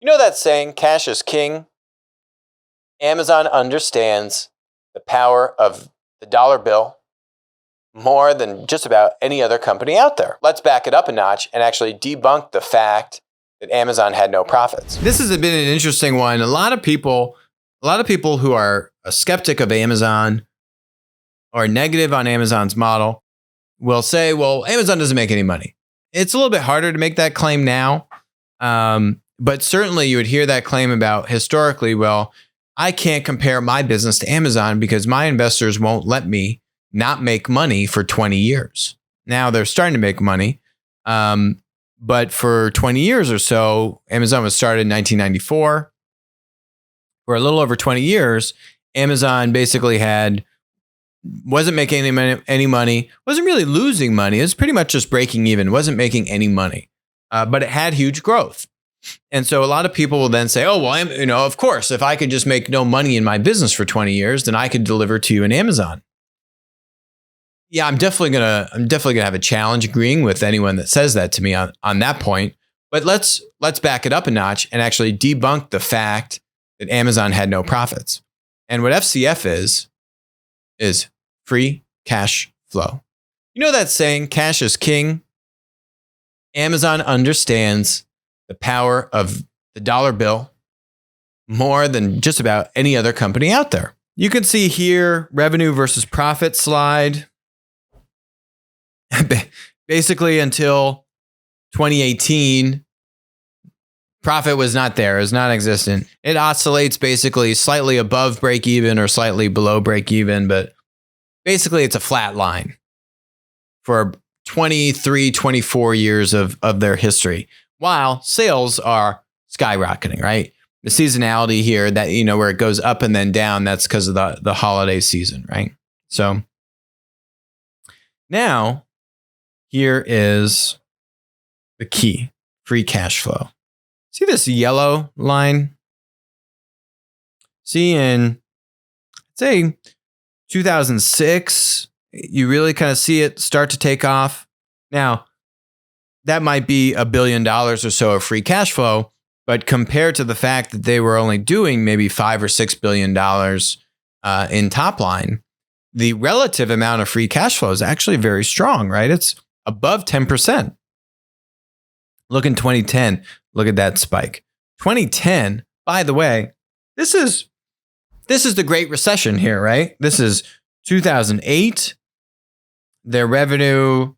You know that saying, cash is king? Amazon understands the power of the dollar bill more than just about any other company out there. Let's back it up a notch and actually debunk the fact that Amazon had no profits. This has been an interesting one. A lot of people who are a skeptic of Amazon or negative on Amazon's model will say, well, Amazon doesn't make any money. It's a little bit harder to make that claim now. But certainly you would hear that claim about historically, well, I can't compare my business to Amazon because my investors won't let me not make money for 20 years. Now they're starting to make money. But for 20 years or so, Amazon was started in 1994. For a little over 20 years, Amazon basically wasn't making any money, wasn't really losing money. It was pretty much just breaking even, wasn't making any money, but it had huge growth. And so a lot of people will then say, oh, well, of course, if I could just make no money in my business for 20 years, then I could deliver to you in Amazon. Yeah, I'm definitely gonna have a challenge agreeing with anyone that says that to me on that point. But let's back it up a notch and actually debunk the fact that Amazon had no profits. And what FCF is free cash flow. You know that saying, cash is king? Amazon understands the power of the dollar bill more than just about any other company out there. You can see here revenue versus profit slide. Basically until 2018, profit was not there. It was non-existent. It oscillates basically slightly above break even or slightly below break even, but basically it's a flat line for 23, 24 years of their history, while sales are skyrocketing, right? The seasonality here that, where it goes up and then down, that's because of the holiday season, right? So now here is the key, free cash flow. See this yellow line? See in, say, 2006, you really kind of see it start to take off. Now, that might be $1 billion or so of free cash flow, but compared to the fact that they were only doing maybe $5 or $6 billion in top line, the relative amount of free cash flow is actually very strong, right? It's above 10%. Look in 2010, look at that spike. 2010, by the way, this is the Great Recession here, right? This is 2008. Their revenue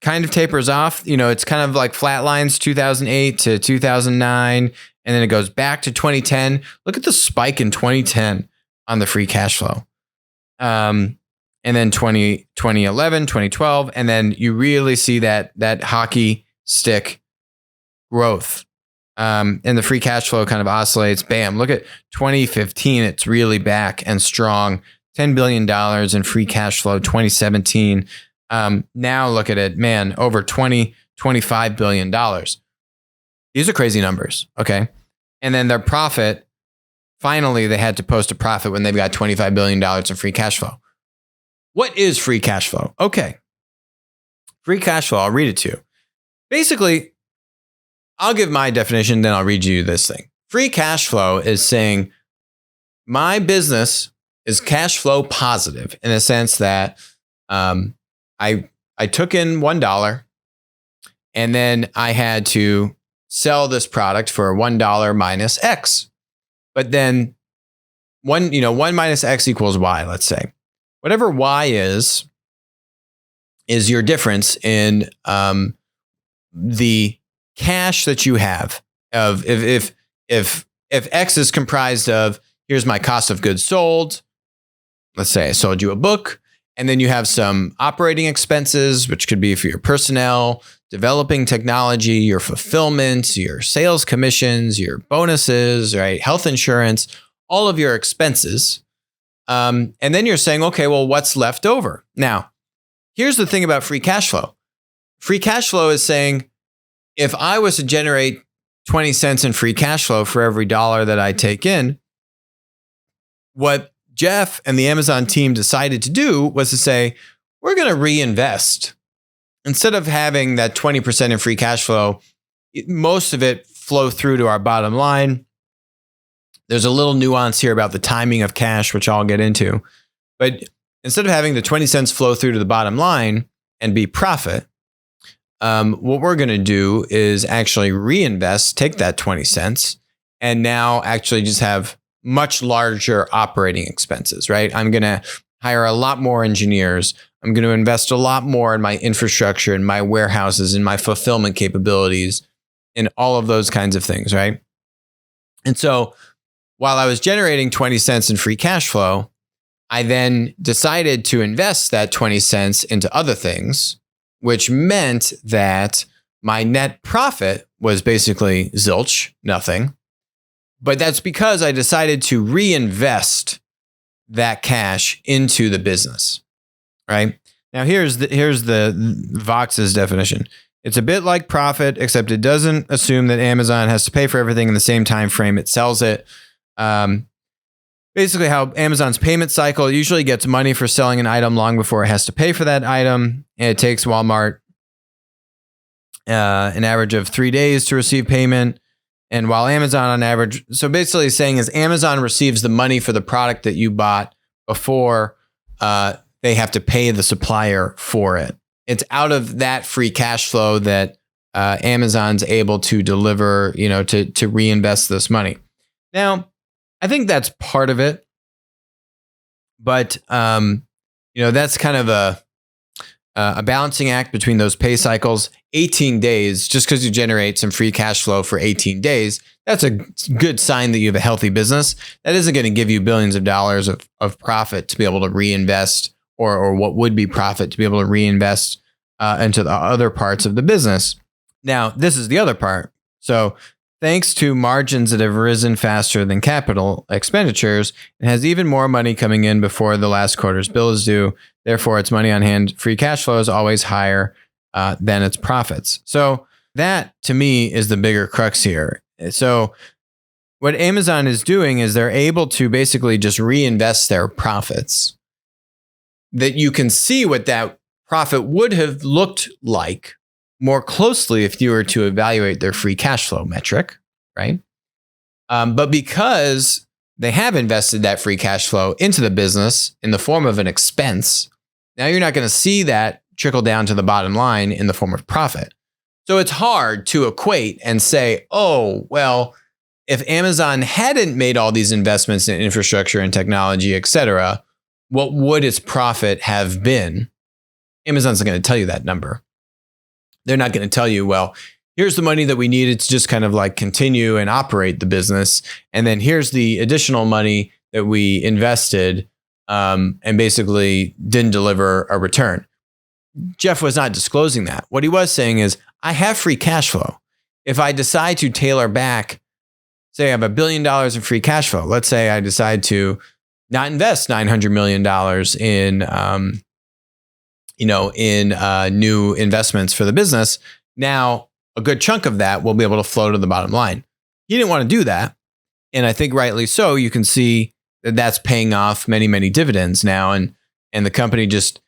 kind of tapers off. It's kind of like flatlines 2008 to 2009, and then it goes back to 2010. Look at the spike in 2010 on the free cash flow. And then 2011, 2012, and then you really see that hockey stick growth. And the free cash flow kind of oscillates. Bam, look at 2015. It's really back and strong. $10 billion in free cash flow, 2017. Now look at it, man, over $25 billion. These are crazy numbers, okay? And then their profit, finally, they had to post a profit when they've got $25 billion in free cash flow. What is free cash flow? Okay. Free cash flow, I'll read it to you. Basically, I'll give my definition, then I'll read you this thing. Free cash flow is saying my business is cash flow positive in the sense that I took in $1 and then I had to sell this product for $1 minus X. But then 1 minus X equals Y, let's say. Whatever Y is your difference in the cash that you have. Of if X is comprised of, here's my cost of goods sold. Let's say I sold you a book, and then you have some operating expenses, which could be for your personnel, developing technology, your fulfillment, your sales commissions, your bonuses, right? Health insurance, all of your expenses. And then you're saying, okay, well, what's left over? Now, here's the thing about free cash flow. Free cash flow is saying, if I was to generate 20 cents in free cash flow for every dollar that I take in, what Jeff and the Amazon team decided to do was to say, we're going to reinvest. Instead of having that 20% in free cash flow, most of it flow through to our bottom line. There's a little nuance here about the timing of cash, which I'll get into. But instead of having the 20 cents flow through to the bottom line and be profit, what we're going to do is actually reinvest, take that 20 cents, and now actually just have much larger operating expenses, right? I'm going to hire a lot more engineers. I'm going to invest a lot more in my infrastructure, in my warehouses, in my fulfillment capabilities, in all of those kinds of things, right? And so while I was generating 20 cents in free cash flow, I then decided to invest that 20 cents into other things, which meant that my net profit was basically zilch, nothing. But that's because I decided to reinvest that cash into the business, right? Now, here's the Vox's definition. It's a bit like profit, except it doesn't assume that Amazon has to pay for everything in the same time frame it sells it. Basically, how Amazon's payment cycle usually gets money for selling an item long before it has to pay for that item. And it takes Walmart an average of 3 days to receive payment. And while Amazon on average, so basically saying is Amazon receives the money for the product that you bought before they have to pay the supplier for it. It's out of that free cash flow that Amazon's able to deliver, to reinvest this money. Now, I think that's part of it, but that's kind of a balancing act between those pay cycles. 18 days, just because you generate some free cash flow for 18 days, that's a good sign that you have a healthy business. That isn't going to give you billions of dollars of profit to be able to reinvest, or what would be profit to be able to reinvest into the other parts of the business. Now, this is the other part. So thanks to margins that have risen faster than capital expenditures, it has even more money coming in before the last quarter's bill is due. Therefore, its money on hand free cash flow is always higher than its profits. So that, to me, is the bigger crux here. So what Amazon is doing is they're able to basically just reinvest their profits. That you can see what that profit would have looked like more closely if you were to evaluate their free cash flow metric, right? But because they have invested that free cash flow into the business in the form of an expense, now you're not going to see that trickle down to the bottom line in the form of profit. So it's hard to equate and say, oh, well, if Amazon hadn't made all these investments in infrastructure and technology, et cetera, what would its profit have been? Amazon's not going to tell you that number. They're not going to tell you, well, here's the money that we needed to just kind of like continue and operate the business. And then here's the additional money that we invested and basically didn't deliver a return. Jeff was not disclosing that. What he was saying is, I have free cash flow. If I decide to tailor back, say I have $1 billion in free cash flow. Let's say I decide to not invest $900 million in new investments for the business. Now, a good chunk of that will be able to flow to the bottom line. He didn't want to do that. And I think rightly so. You can see that that's paying off many, many dividends now. And the company just,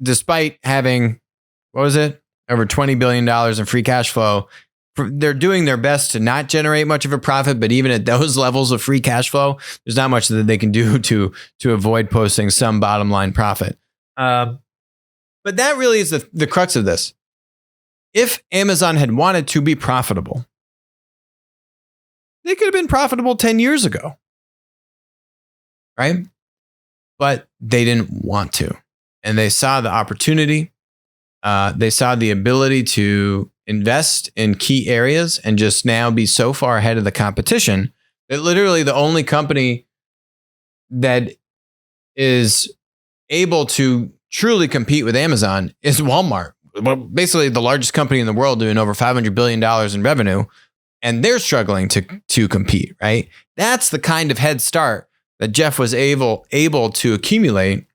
despite having, over $20 billion in free cash flow, they're doing their best to not generate much of a profit. But even at those levels of free cash flow, there's not much that they can do to avoid posting some bottom line profit. But that really is the crux of this. If Amazon had wanted to be profitable, they could have been profitable 10 years ago, right? But they didn't want to. And they saw the opportunity. They saw the ability to invest in key areas and just now be so far ahead of the competition that literally the only company that is able to truly compete with Amazon is Walmart. Well, basically the largest company in the world doing over $500 billion in revenue, and they're struggling to compete, right? That's the kind of head start that Jeff was able to accumulate.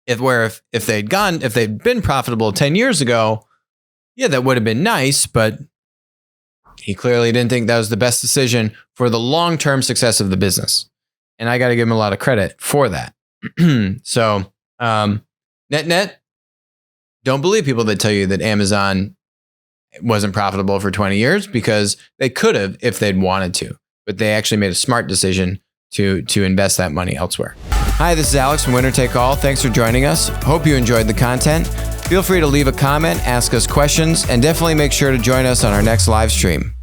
If they'd been profitable 10 years ago, yeah, that would have been nice, but he clearly didn't think that was the best decision for the long-term success of the business. And I got to give him a lot of credit for that. So, net, don't believe people that tell you that Amazon wasn't profitable for 20 years because they could have if they'd wanted to, but they actually made a smart decision to invest that money elsewhere. Hi, this is Alex from Winner Take All. Thanks for joining us. Hope you enjoyed the content. Feel free to leave a comment, ask us questions, and definitely make sure to join us on our next live stream.